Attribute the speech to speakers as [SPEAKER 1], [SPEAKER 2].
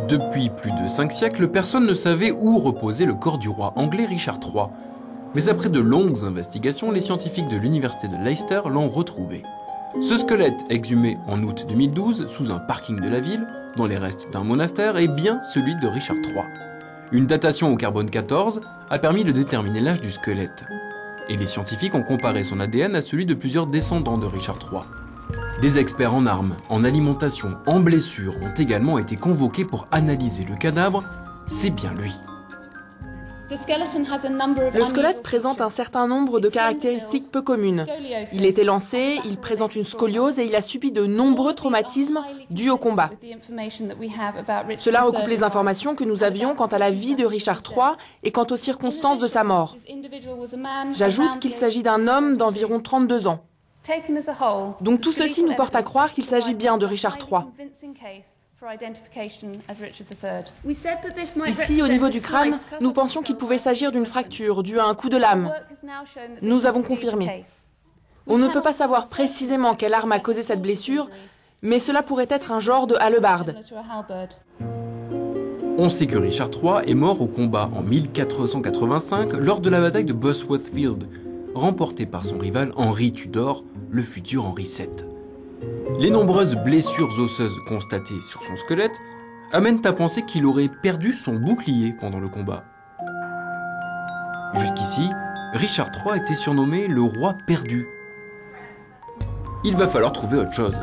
[SPEAKER 1] Depuis plus de 5 siècles, personne ne savait où reposait le corps du roi anglais Richard III. Mais après de longues investigations, les scientifiques de l'université de Leicester l'ont retrouvé. Ce squelette, exhumé en août 2012 sous un parking de la ville, dans les restes d'un monastère, est bien celui de Richard III. Une datation au carbone 14 a permis de déterminer l'âge du squelette. Et les scientifiques ont comparé son ADN à celui de plusieurs descendants de Richard III. Des experts en armes, en alimentation, en blessures ont également été convoqués pour analyser le cadavre. C'est bien lui.
[SPEAKER 2] Le squelette présente un certain nombre de caractéristiques peu communes. Il est élancé, il présente une scoliose et il a subi de nombreux traumatismes dus au combat. Cela recoupe les informations que nous avions quant à la vie de Richard III et quant aux circonstances de sa mort. J'ajoute qu'il s'agit d'un homme d'environ 32 ans. Donc tout ceci nous porte à croire qu'il s'agit bien de Richard III. Ici, au niveau du crâne, nous pensions qu'il pouvait s'agir d'une fracture due à un coup de lame. Nous avons confirmé. On ne peut pas savoir précisément quelle arme a causé cette blessure, mais cela pourrait être un genre de hallebarde.
[SPEAKER 1] On sait que Richard III est mort au combat en 1485 lors de la bataille de Bosworth Field, remportée par son rival Henri Tudor, le futur Henri VII. Les nombreuses blessures osseuses constatées sur son squelette amènent à penser qu'il aurait perdu son bouclier pendant le combat. Jusqu'ici, Richard III était surnommé le roi perdu. Il va falloir trouver autre chose.